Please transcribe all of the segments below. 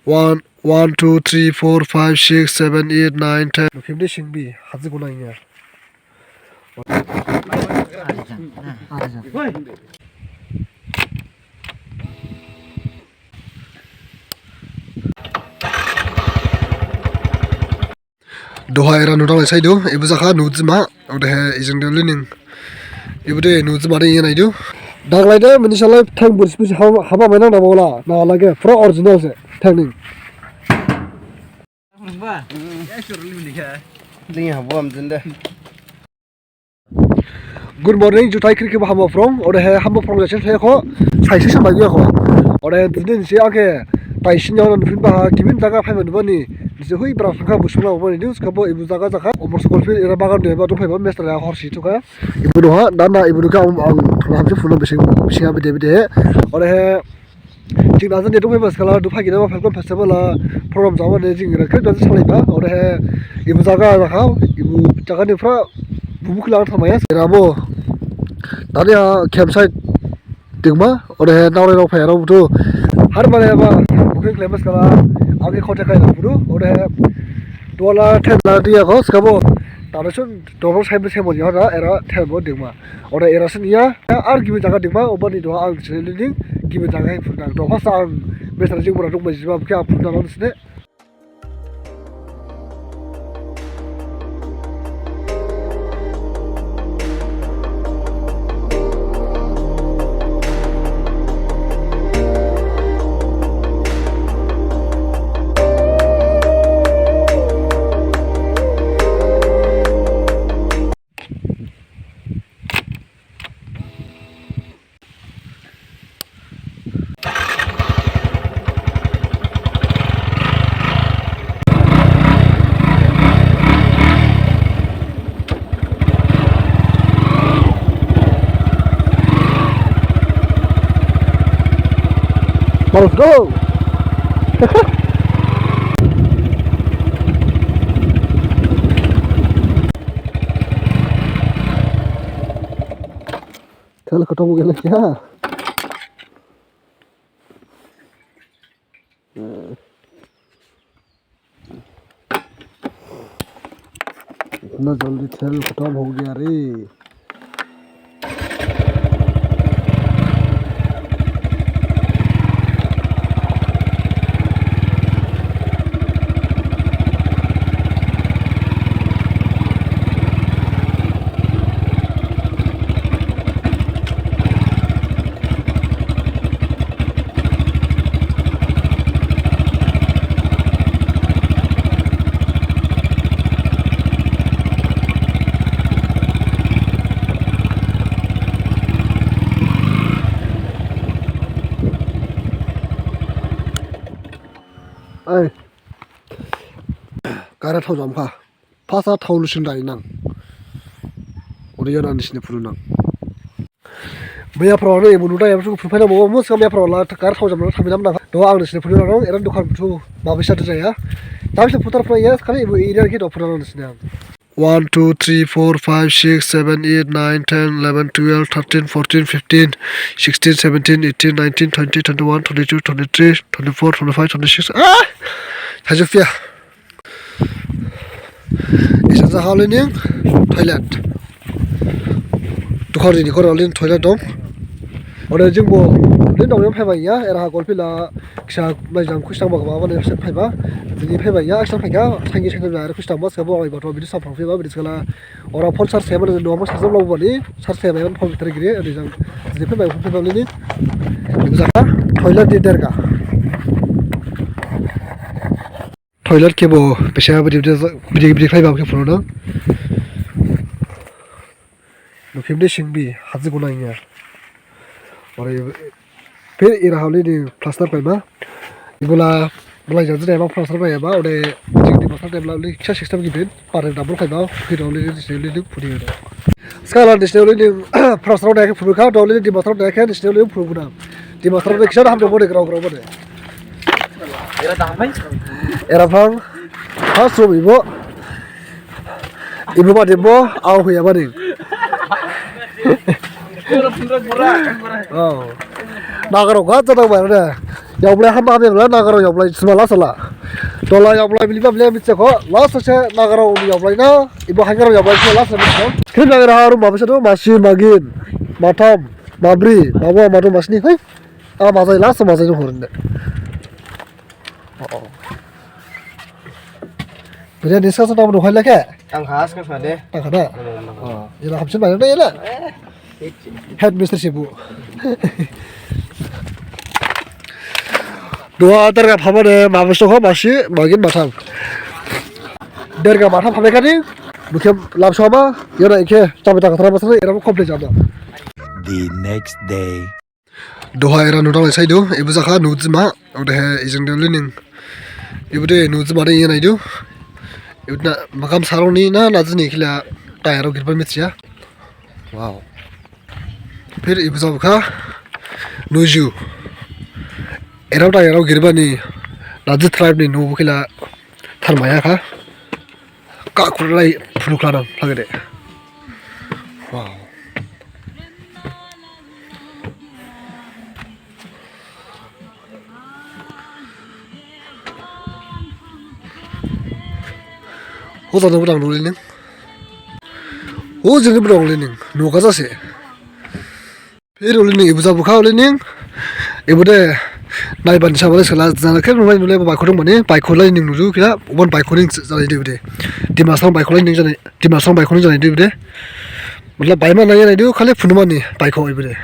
One, two, three, four, five, six, seven, 8, 9, 10. Phim đi sinh bì, hạt gì cũng này nha. Doha era nudang lai sai do, ibu zakha nudzma, udah izin dia lening. Ibu deh nudzma deh yang itu. Dak lai deh, menishalai tank bersih haba mana nama bola, nah lagi pro original se, tank. Good morning, jutai kiri ke hamba from, udah hamba from jasa saya kok, saya sih sama dia kok. Udah jadi sih agak, taisin yang orang film bah, kimin jaga film itu ni. Hui berapa busuklah orang ini, sekarang ibu jaga umur sekolah fil era bagan deh, baru film mesra ya harus itu kan. Ibu doa, dana ibu doa hampir full bising apa deh. Oleh jika nanti itu film sekolah dupa kita film festival lah, program zaman ini jingkrak kerja sekali bah. Oleh ibu jaga ni fra bubuk lang sama ya. Ramo, tadi ya campsite tingma, oleh naure nauk payah ramu tu, har mana apa, booking claim sekolah. आगे खोटे का इधर पुरु और है $2 $10 दिया को सकबो तारे सुन डबल साइड में से मोजी हरा एरा थेबो दिमा और एरा सनिया आर गिबि जागा दिमा ओबनि दो आं सेलिंग गिबि जागा फुना दो फास आं बेसार जिं बरा दं बजिबा के आ फुना नसने Let's go! चल ketemu gila ya. इतना जल्दी तेल खत्म हो गया रे. Ay, kara thau jam kha, phasa thau lusin dai nang, ori yana nisne puru nang. Maya pro ne ibu nuda yabu pupena mo mus kam ya pro la kara thau jam na thami nam nang. Do ang nisne puru nang, eran dukan putu babisa tu jaya. Tapi se putar pro ya, kali ibu iri lagi do puru nang nisne. 1, 2, 3, 4, 5, 6, 7, 8, 9, 10, 11, 12, 13, 14, 15, 16, 17, 18, 19, 20, 21, 22, 23, 24, 25, 26. Ah! Hajufia. Is the hall in toilet? To call in the Corolin toilet dome? Or a jimbo, then don't have a ya, and I got Pilla, Shark, my jam, Kushtama, and the paper. The paper, ya, something out, hanging the Kushtama, but will be some from Fiba, but it's gonna or a pulsar 7 and the almost has a low body, such 7 point 3 degree, and the paper of people in it. Toilet did derga. Toilet cable, Pesha, but it is pretty high about Florida. The film dishing be has a good line. Or a pair in a holiday plaster paper. Ibola, Blaja, the plaster paper, or a church system given, or a double paper, it only is put it. Skyline is still in plaster deck for the only the master deck and still improved. The master deck should have the body ground over there. Erafang, house room, Ibu Madibo, out here, buddy. Oh, Nagaro got to the weather. यावब्लाय हामा बेंला नागाराव यावब्लाय सिमाला साला दला यावब्लाय बिलिबा बिले मिथिखो last से नागाराव यावब्लाय ना इबो हांगाराव यावब्लाय last मिथिखो खिन नागारा हारू माबेसो मासि मागिन माथाम माब्रि माबा मादो मासनि है आ माजाय लास्ट माजाय हरनो बिले निसासो दाम दखाय लेखे आं हास kan sade आं खादा इला हाबसिन बायना इला हेड मिस्टर सिबु dua terga pama de mabes toko masih magin matang derga matang pama kani bukan lap sama yana ike sampai tak terang masuk era komplit jam The next day. doha era nudang lesai do ibu zakha nuzma udah he izin dulu ning ibu de nuzma de yana itu ibu na makam sarong ni na nazini kila tayar kirpan mitya wow फिर ibu zakha nuju एराव टायराव गिरबानी नाजु ट्राइबनि न' बखिला थारमायाखा काकुरलाय फुलुख्लानां लागदे वाव होजानो बुदां न'लै नों हो जोंनि बुदांलै नों न'गा जासे फेरलै नों इबुजा बुखावलै नों इबुदे नायबानो साबालाय सोला जानाखे नुलाय बाइकखौ दं माने बाइकखौलाय नों नुजु किला अबान बाइकखौ नों जानाय दे बिदे दिमासाव बाइकखौलाय नों जानाय दिमासाव बाइकखौ नों जानाय दे बिदे मतलब बाइमा नाय नायदो खालि फुनुमानि बाइकखौ बिदे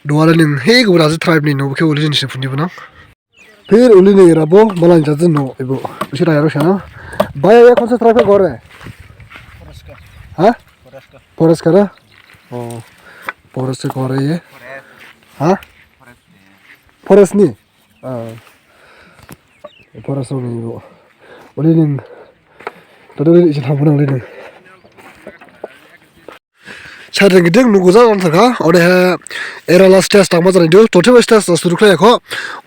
दवाले नों हे गुराज ट्राइबनि न' बखे ओलै जिनिस फुनिबो ना फिर ओलै नै राबो मलाई जाजो न' इबो बिसोर आरो साना बाय खनसे ट्राइब गरे हा फरेस्ट का ओ फरेस्ट गरे ये हाँ फरेस्ट नी फरेस्ट नी वो ओली निं तो इसे थांबोनां ले निं साइडजों गिदिं नुगुजा जाना थाखा ओरै एराला स्टेज थांबा जानाय दो तोथेबो स्टेज सुरुख्लायखौ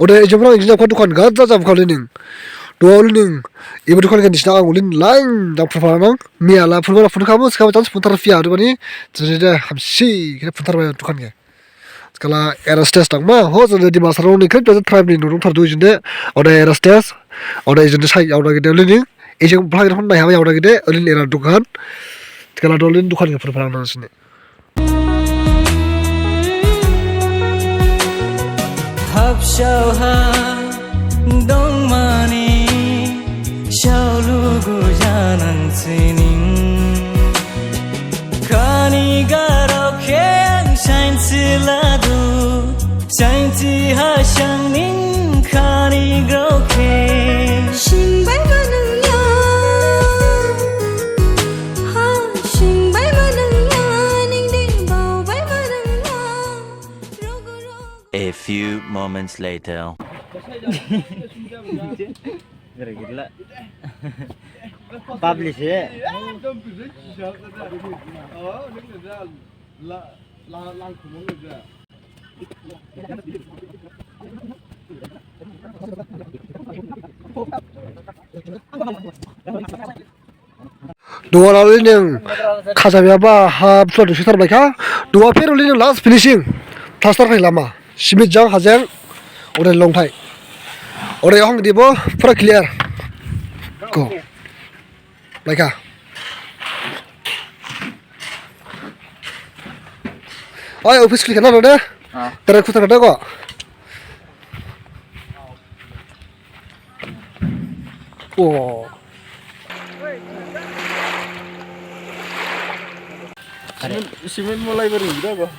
ओरै इजोंफ्रा इजों दुखान गाजा जाबखालै निं दवाल निं इबो दुखान kan disna ang ulin lain da performang miala fulbara fun kamu sekarang chance puntar fia adu bani jadi hamsi kita puntar bayar dukan ke skala aerostes tang ma ho jadi di masarong ni kan jadi tribe ni nurung tar du jinde oda aerostes oda jinde sai oda gede ulin ni ejeng blag hon nai ha oda gede ulin era dukan skala dolin dukan ke performang nan sini habshauha dong mani shaulugu janang sining kani garo keng shine siladu shine ti ha shang ning kani gro ke shin bai manang ya ha shin bai manang ya ning ding bao bai manang ya rogo A few moments later. Gara gila. Publish ya. dua lalu ni khasabya ba hab so du sitar baika dua fer ulin last finishing plaster fai lama simit jang hajang ore long thai ore hong dibo pura clear go baika ay office klik na rode tere kutar kada ko oh Simen mulai baru udah kok.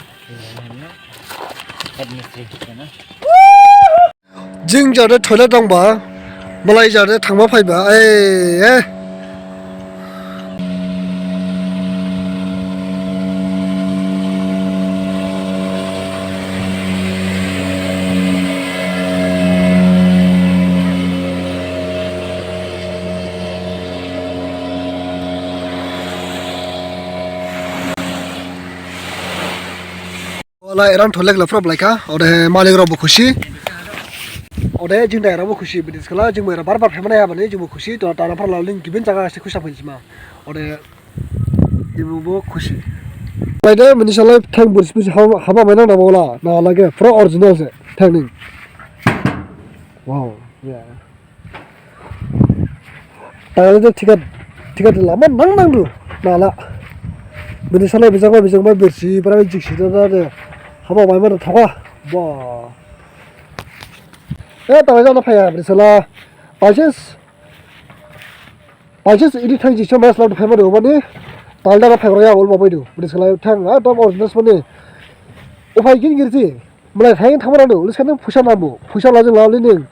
jing jade toilet dang ba malai jade thangma phai ba eh wala eran tholek la prab laika ore malik ro bukhushi ore jing dai ro bukhushi bidis kala jing mera bar bar phemana ya bani jing bukhushi to ta na par la ling gibin jaga se khusha philsma ore ibu bo khushi Right there, when you shall have tank boots, which how about my bola? Now, like a pro original tanking. Wow, yeah. I will ticket lama nang do. Nala. When you shall have my busy, but I just how about my mother tower? Wow. Yeah, I don't know if I have this. I just eat it. So much like family money. Talda Pagaya will be do. But it's like tang out of this money. If I can get it, but I hang Tamarado, let's kind of push a lambo, push a large lolling.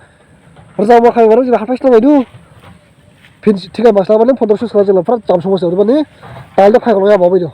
Razama Kaiwara, half past I do. Pinch take a master for the social front, some of the money. Talda Pagaya will be do.